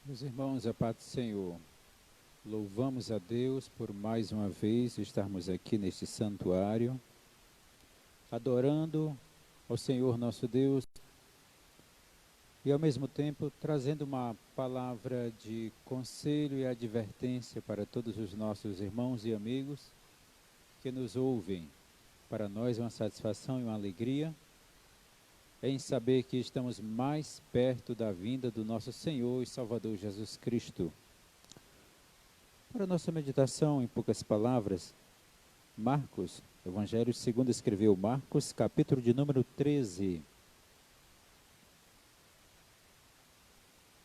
Meus irmãos, a paz do Senhor, louvamos a Deus por mais uma vez estarmos aqui neste santuário, adorando ao Senhor nosso Deus e ao mesmo tempo trazendo uma palavra de conselho e advertência para todos os nossos irmãos e amigos que nos ouvem. Para nós é uma satisfação e uma alegria em saber que estamos mais perto da vinda do nosso Senhor e Salvador Jesus Cristo. Para nossa meditação, em poucas palavras, Marcos, Evangelho segundo escreveu Marcos, capítulo de número 13.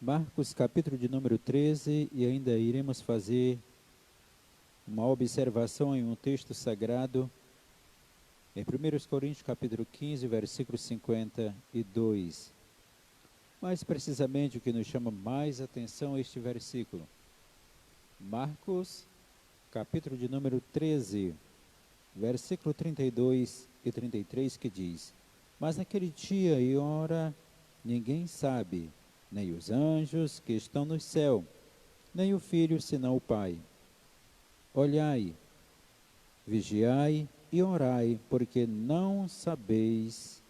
Marcos, capítulo de número 13, e ainda iremos fazer uma observação em um texto sagrado, em 1 Coríntios, capítulo 15, versículo 52. Mais precisamente, o que nos chama mais atenção é este versículo. Marcos, capítulo de número 13, versículo 32 e 33, que diz: Mas naquele dia e hora ninguém sabe, nem os anjos que estão no céu, nem o Filho, senão o Pai. Olhai, vigiai e orai, porque não sabeis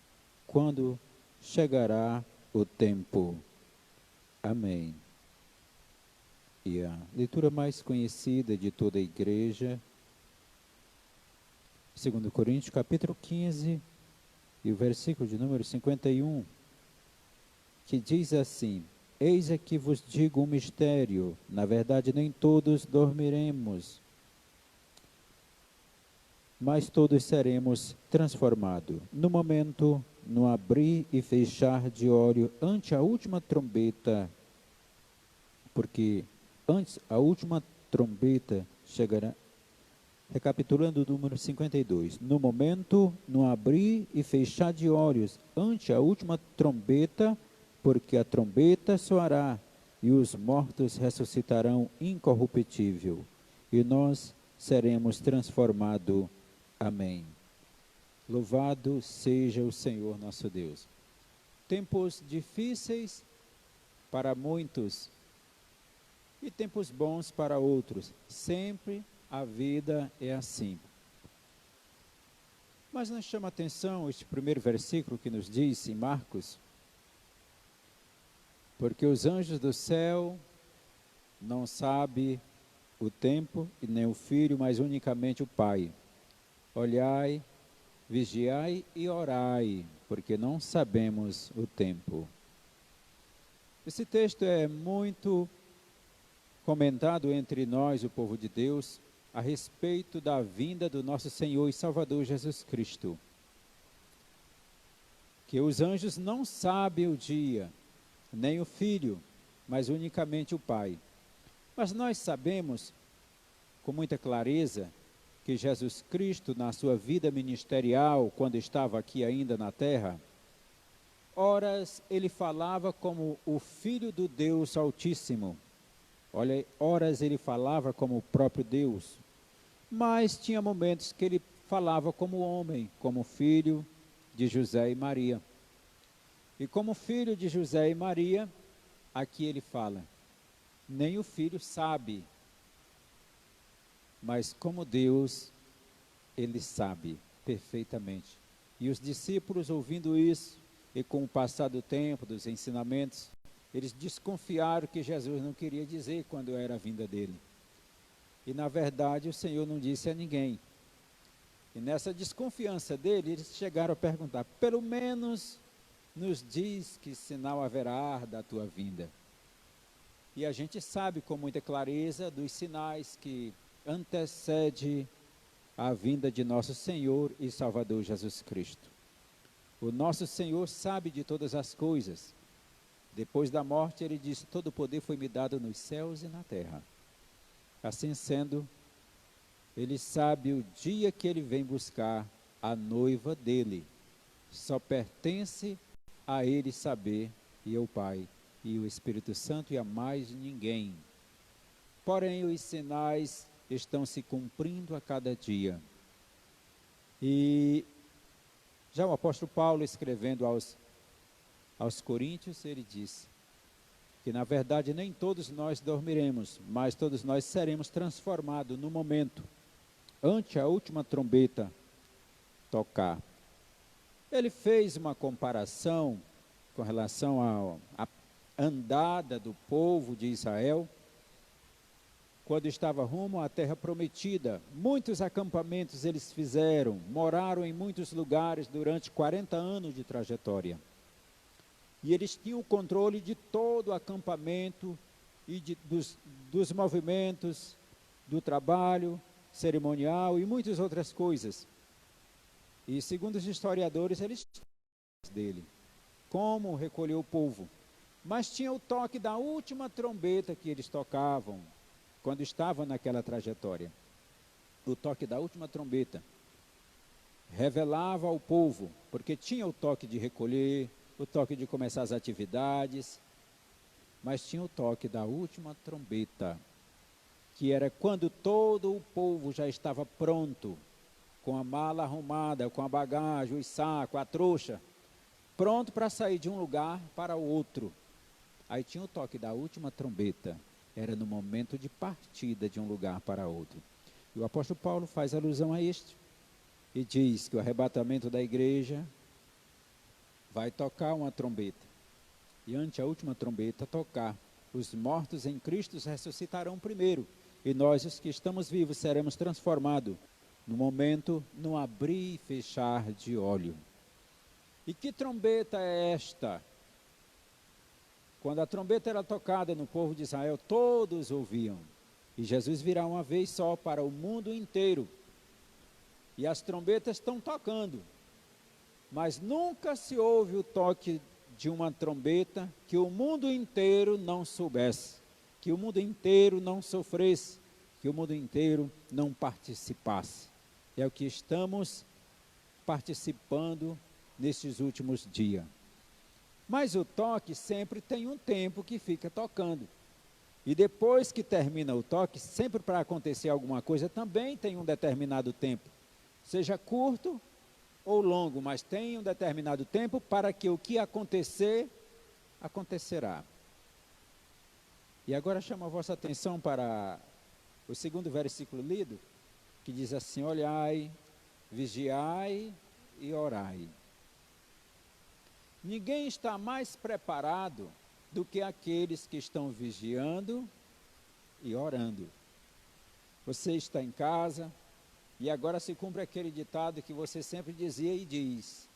quando chegará o tempo. Amém. E a leitura mais conhecida de toda a igreja, 2 Coríntios, capítulo 15, e o versículo de número 51, que diz assim: Eis aqui vos digo um mistério, na verdade nem todos dormiremos, mas todos seremos transformados. No momento, no abrir e fechar de olho, ante a última trombeta, porque antes a última trombeta chegará. Recapitulando o número 52. No momento, no abrir e fechar de olhos, ante a última trombeta, porque a trombeta soará, e os mortos ressuscitarão incorruptível, e nós seremos transformados. Amém. Louvado seja o Senhor nosso Deus. Tempos difíceis para muitos e tempos bons para outros. Sempre a vida é assim. Mas nos chama a atenção este primeiro versículo que nos diz em Marcos: porque os anjos do céu não sabem o tempo, e nem o Filho, mas unicamente o Pai. Olhai, vigiai e orai, porque não sabemos o tempo. Esse texto é muito comentado entre nós, o povo de Deus, a respeito da vinda do nosso Senhor e Salvador Jesus Cristo. Que os anjos não sabem o dia, nem o Filho, mas unicamente o Pai. Mas nós sabemos, com muita clareza, que Jesus Cristo, na sua vida ministerial, quando estava aqui ainda na terra, horas ele falava como o Filho do Deus Altíssimo. Olha, horas ele falava como o próprio Deus. Mas tinha momentos que ele falava como homem, como filho de José e Maria. E como filho de José e Maria, aqui ele fala: nem o filho sabe, mas como Deus, ele sabe perfeitamente. E os discípulos, ouvindo isso, e com o passar do tempo, dos ensinamentos, eles desconfiaram que Jesus não queria dizer quando era a vinda dele. E na verdade o Senhor não disse a ninguém. E nessa desconfiança dele, eles chegaram a perguntar: pelo menos nos diz que sinal haverá da tua vinda. E a gente sabe com muita clareza dos sinais que antecede a vinda de nosso Senhor e Salvador Jesus Cristo. O nosso Senhor sabe de todas as coisas. Depois da morte, ele disse: todo o poder foi me dado nos céus e na terra. Assim sendo, ele sabe o dia que ele vem buscar a noiva dele. Só pertence a ele saber, e ao Pai, e o Espírito Santo, e a mais ninguém. Porém, os sinais estão se cumprindo a cada dia. E já o apóstolo Paulo, escrevendo aos Coríntios, ele diz: que na verdade nem todos nós dormiremos, mas todos nós seremos transformados no momento, ante a última trombeta tocar. Ele fez uma comparação com relação à andada do povo de Israel, quando estava rumo à terra prometida. Muitos acampamentos eles fizeram, moraram em muitos lugares durante 40 anos de trajetória. E eles tinham o controle de todo o acampamento e dos movimentos, do trabalho cerimonial e muitas outras coisas. E segundo os historiadores, eles tinham dele, como recolher o povo. Mas tinha o toque da última trombeta que eles tocavam, quando estavam naquela trajetória. O toque da última trombeta revelava ao povo, porque tinha o toque de recolher, o toque de começar as atividades, mas tinha o toque da última trombeta, que era quando todo o povo já estava pronto, com a mala arrumada, com a bagagem, o saco, a trouxa, pronto para sair de um lugar para o outro. Aí tinha o toque da última trombeta, era no momento de partida de um lugar para outro. E o apóstolo Paulo faz alusão a este, e diz que o arrebatamento da igreja vai tocar uma trombeta. E ante a última trombeta tocar, os mortos em Cristo ressuscitarão primeiro. E nós, os que estamos vivos, seremos transformados no momento, no abrir e fechar de olho. E que trombeta é esta? Quando a trombeta era tocada no povo de Israel, todos ouviam. E Jesus virá uma vez só para o mundo inteiro. E as trombetas estão tocando. Mas nunca se ouve o toque de uma trombeta que o mundo inteiro não soubesse, que o mundo inteiro não sofresse, que o mundo inteiro não participasse. É o que estamos participando nesses últimos dias. Mas o toque sempre tem um tempo que fica tocando. E depois que termina o toque, sempre para acontecer alguma coisa, também tem um determinado tempo. Seja curto ou longo, mas tem um determinado tempo para que o que acontecer, acontecerá. E agora chamo a vossa atenção para o segundo versículo lido, que diz assim: olhai, vigiai e orai. Ninguém está mais preparado do que aqueles que estão vigiando e orando. Você está em casa, e agora se cumpre aquele ditado que você sempre dizia e diz: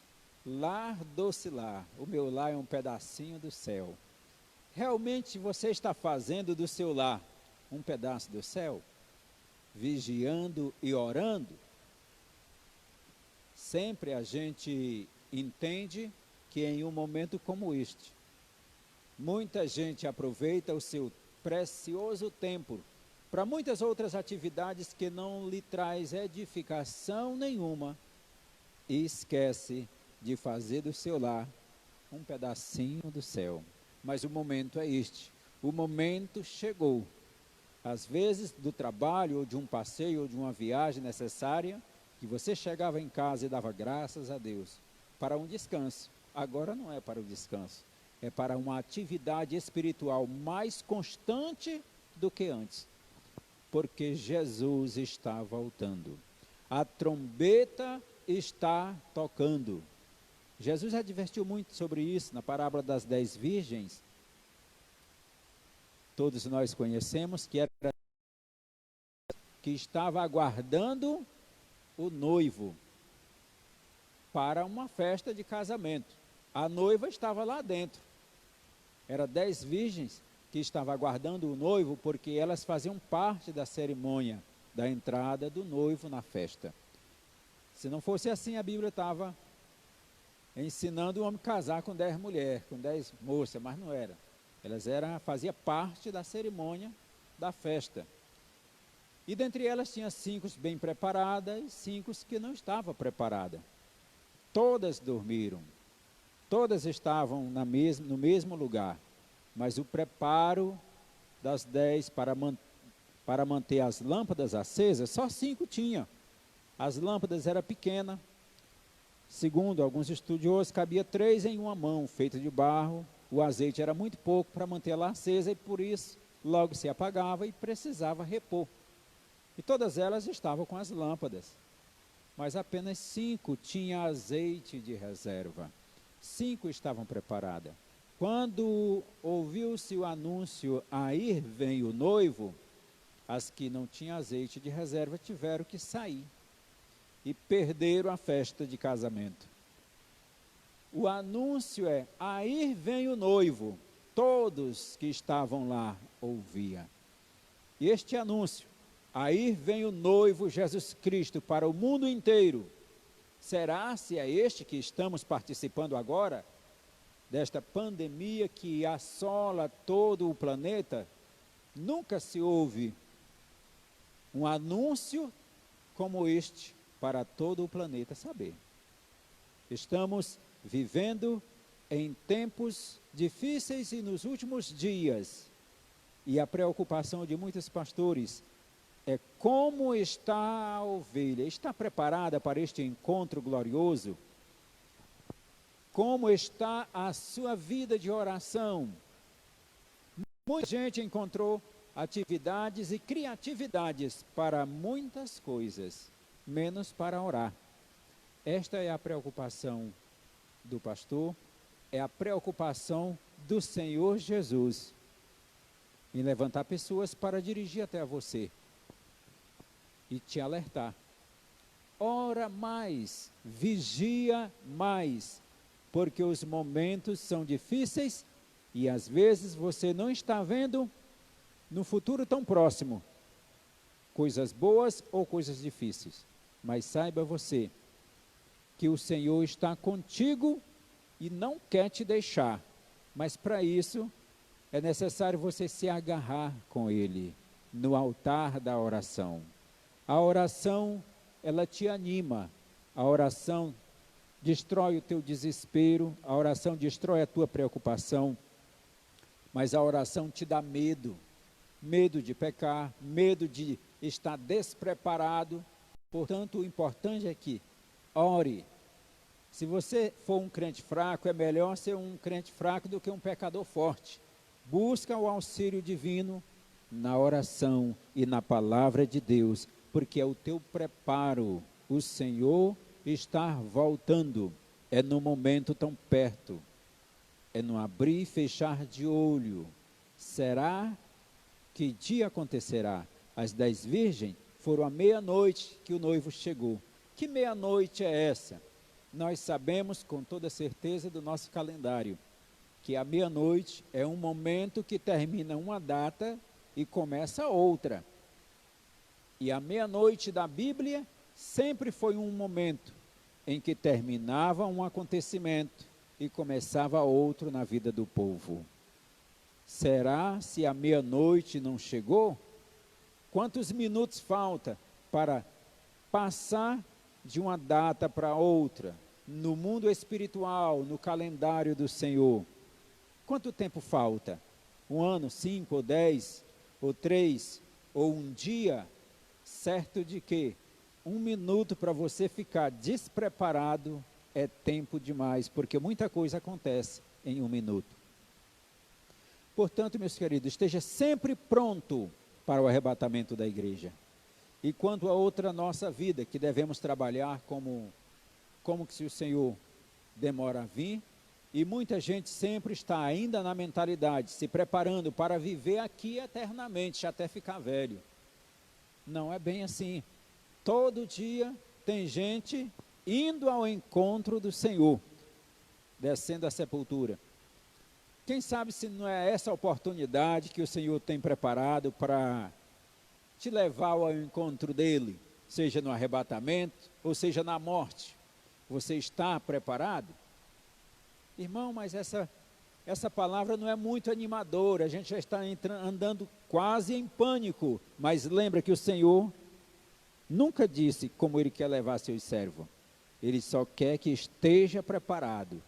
lar doce lar, o meu lar é um pedacinho do céu. Realmente você está fazendo do seu lar um pedaço do céu? Vigiando e orando? Sempre a gente entende que em um momento como este, muita gente aproveita o seu precioso tempo para muitas outras atividades que não lhe traz edificação nenhuma e esquece de fazer do seu lar um pedacinho do céu. Mas o momento é este, o momento chegou. Às vezes do trabalho, ou de um passeio, ou de uma viagem necessária, que você chegava em casa e dava graças a Deus para um descanso. Agora não é para o descanso, é para uma atividade espiritual mais constante do que antes. Porque Jesus está voltando. A trombeta está tocando. Jesus advertiu muito sobre isso na parábola das 10 virgens. Todos nós conhecemos que era que estava aguardando o noivo para uma festa de casamento. A noiva estava lá dentro. Era 10 virgens que estavam aguardando o noivo, porque elas faziam parte da cerimônia da entrada do noivo na festa. Se não fosse assim, a Bíblia estava ensinando o homem a casar com 10 mulheres, com 10 moças, mas não era. Elas faziam parte da cerimônia da festa. E dentre elas tinha 5 bem preparadas e 5 que não estavam preparadas. Todas dormiram, todas estavam no mesmo lugar, mas o preparo das 10 para manter as lâmpadas acesas, só 5 tinham. As lâmpadas eram pequenas, segundo alguns estudiosos, cabia 3 em uma mão, feita de barro, o azeite era muito pouco para mantê-la acesa e por isso logo se apagava e precisava repor. E todas elas estavam com as lâmpadas, mas apenas 5 tinham azeite de reserva. 5 estavam preparadas. Quando ouviu-se o anúncio, aí vem o noivo, as que não tinham azeite de reserva tiveram que sair e perderam a festa de casamento. O anúncio é, aí vem o noivo. Todos que estavam lá ouviam. E este anúncio, aí vem o noivo Jesus Cristo para o mundo inteiro. Será se é este que estamos participando agora? Desta pandemia que assola todo o planeta? Nunca se ouve um anúncio como este para todo o planeta saber. Estamos vivendo em tempos difíceis e nos últimos dias, e a preocupação de muitos pastores é como está a ovelha. Está preparada para este encontro glorioso? Como está a sua vida de oração? Muita gente encontrou atividades e criatividades para muitas coisas, menos para orar. Esta é a preocupação do pastor, é a preocupação do Senhor Jesus, em levantar pessoas para dirigir até você e te alertar. Ora mais, vigia mais, porque os momentos são difíceis e às vezes você não está vendo no futuro tão próximo coisas boas ou coisas difíceis, mas saiba você que o Senhor está contigo e não quer te deixar, mas para isso é necessário você se agarrar com Ele no altar da oração. A oração, ela te anima, a oração destrói o teu desespero, a oração destrói a tua preocupação, mas a oração te dá medo, medo de pecar, medo de estar despreparado. Portanto, o importante é que ore. Se você for um crente fraco, é melhor ser um crente fraco do que um pecador forte. Busca o auxílio divino na oração e na palavra de Deus, porque é o teu preparo. O Senhor está voltando, é no momento tão perto, é no abrir e fechar de olho. Será que dia acontecerá? As 10 virgens foram à meia-noite que o noivo chegou. Que meia-noite é essa? Nós sabemos com toda certeza do nosso calendário, que a meia-noite é um momento que termina uma data e começa outra. E a meia-noite da Bíblia sempre foi um momento em que terminava um acontecimento e começava outro na vida do povo. Será se a meia-noite não chegou? Quantos minutos falta para passar de uma data para outra, no mundo espiritual, no calendário do Senhor? Quanto tempo falta? 1 ano, 5 ou 10, ou 3, ou um dia? Certo de que 1 minuto para você ficar despreparado é tempo demais, porque muita coisa acontece em 1 minuto. Portanto, meus queridos, esteja sempre pronto para o arrebatamento da igreja. E quanto a outra nossa vida, que devemos trabalhar como que se o Senhor demora a vir, e muita gente sempre está ainda na mentalidade, se preparando para viver aqui eternamente, até ficar velho. Não é bem assim. Todo dia tem gente indo ao encontro do Senhor, descendo a sepultura. Quem sabe se não é essa oportunidade que o Senhor tem preparado para te levar ao encontro dele, seja no arrebatamento, ou seja na morte. Você está preparado? Irmão, mas essa palavra não é muito animadora, a gente já está andando quase em pânico, mas lembra que o Senhor nunca disse como Ele quer levar seus servos, Ele só quer que esteja preparado.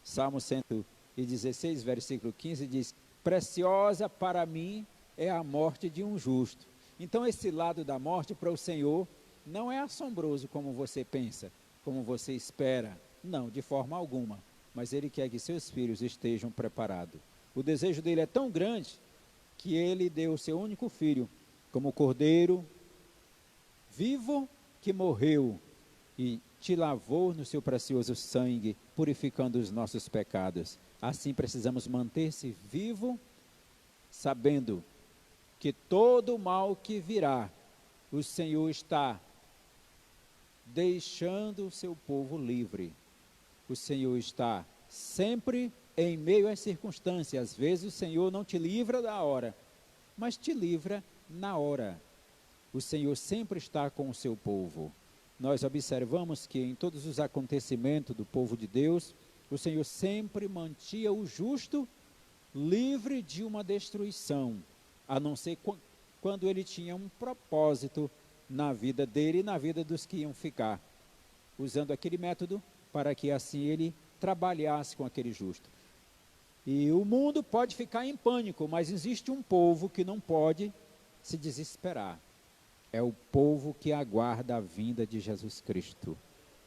Salmo 116, versículo 15 diz, preciosa para mim é a morte de um justo. Então esse lado da morte para o Senhor não é assombroso como você pensa, como você espera, não, de forma alguma. mas Ele quer que seus filhos estejam preparados. O desejo dele é tão grande que Ele deu o seu único filho como cordeiro vivo que morreu e te lavou no seu precioso sangue, purificando os nossos pecados. Assim precisamos manter-se vivo, sabendo que todo o mal que virá, o Senhor está deixando o seu povo livre. O Senhor está sempre em meio às circunstâncias. Às vezes o Senhor não te livra da hora, mas te livra na hora. O Senhor sempre está com o seu povo. Nós observamos que em todos os acontecimentos do povo de Deus, o Senhor sempre mantinha o justo livre de uma destruição, a não ser quando ele tinha um propósito na vida dele e na vida dos que iam ficar, usando aquele método para que assim ele trabalhasse com aquele justo. E o mundo pode ficar em pânico, mas existe um povo que não pode se desesperar. É o povo que aguarda a vinda de Jesus Cristo.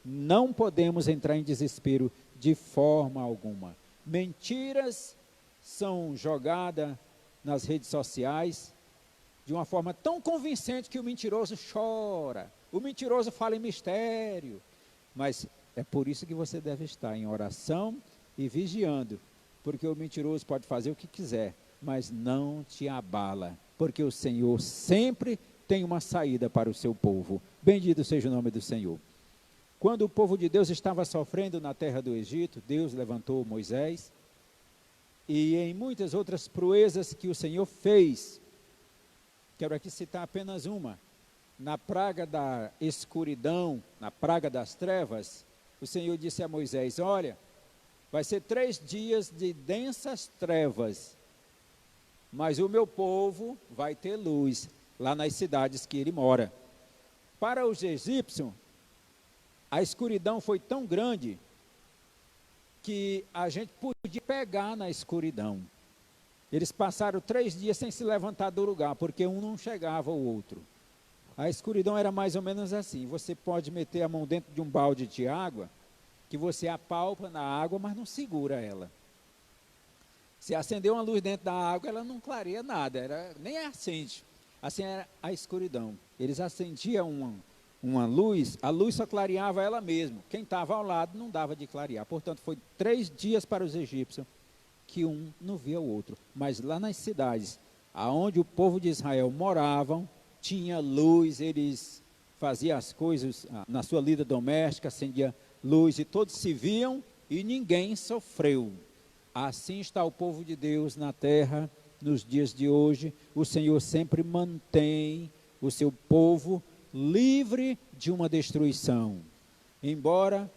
Não podemos entrar em desespero de forma alguma. Mentiras são jogadas nas redes sociais de uma forma tão convincente que o mentiroso chora. O mentiroso fala em mistério. Mas é por isso que você deve estar em oração e vigiando. Porque o mentiroso pode fazer o que quiser, mas não te abala. Porque o Senhor sempre tem uma saída para o seu povo. Bendito seja o nome do Senhor. Quando o povo de Deus estava sofrendo na terra do Egito, Deus levantou Moisés, e em muitas outras proezas que o Senhor fez, quero aqui citar apenas uma. Na praga da escuridão, na praga das trevas, o Senhor disse a Moisés: olha, vai ser 3 dias de densas trevas, mas o meu povo vai ter luz lá nas cidades que ele mora. Para os egípcios, a escuridão foi tão grande que a gente podia pegar na escuridão. Eles passaram 3 dias sem se levantar do lugar, porque um não chegava ao outro. A escuridão era mais ou menos assim: você pode meter a mão dentro de um balde de água, que você apalpa na água, mas não segura ela. Se acender uma luz dentro da água, ela não clareia nada, nem acende. Assim era a escuridão. Eles acendiam uma luz, a luz só clareava ela mesma. Quem estava ao lado não dava de clarear. Portanto, foi 3 dias para os egípcios que um não via o outro. Mas lá nas cidades, aonde o povo de Israel moravam, tinha luz, eles faziam as coisas na sua lida doméstica, acendia luz e todos se viam e ninguém sofreu. Assim está o povo de Deus na terra. Nos dias de hoje, o Senhor sempre mantém o seu povo livre de uma destruição. Embora,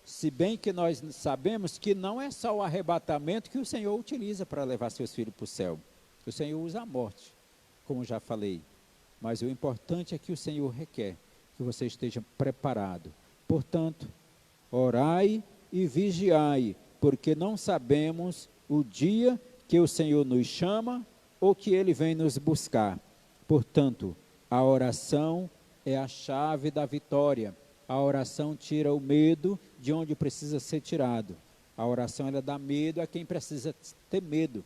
se bem que nós sabemos que não é só o arrebatamento que o Senhor utiliza para levar seus filhos para o céu. O Senhor usa a morte, como já falei. Mas o importante é que o Senhor requer que você esteja preparado. Portanto, orai e vigiai, porque não sabemos o dia que o Senhor nos chama ou que Ele vem nos buscar. Portanto, a oração é a chave da vitória. A oração tira o medo de onde precisa ser tirado. A oração ela dá medo a quem precisa ter medo.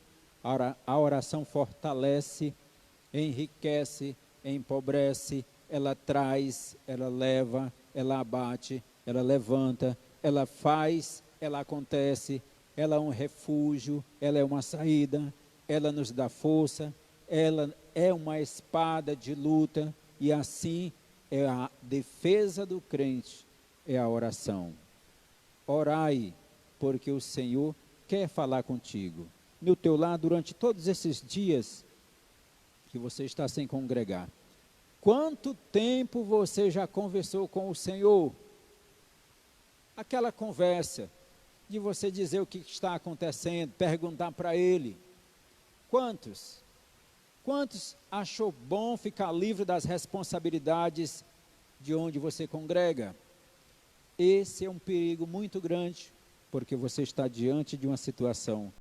A oração fortalece, enriquece, empobrece, ela traz, ela leva, ela abate, ela levanta, ela faz, ela acontece. Ela é um refúgio, ela é uma saída, ela nos dá força, ela é uma espada de luta, e assim é a defesa do crente, é a oração. Orai, porque o Senhor quer falar contigo. No teu lar, durante todos esses dias que você está sem congregar, quanto tempo você já conversou com o Senhor? Aquela conversa de você dizer o que está acontecendo, perguntar para Ele. Quantos achou bom ficar livre das responsabilidades de onde você congrega? Esse é um perigo muito grande, porque você está diante de uma situação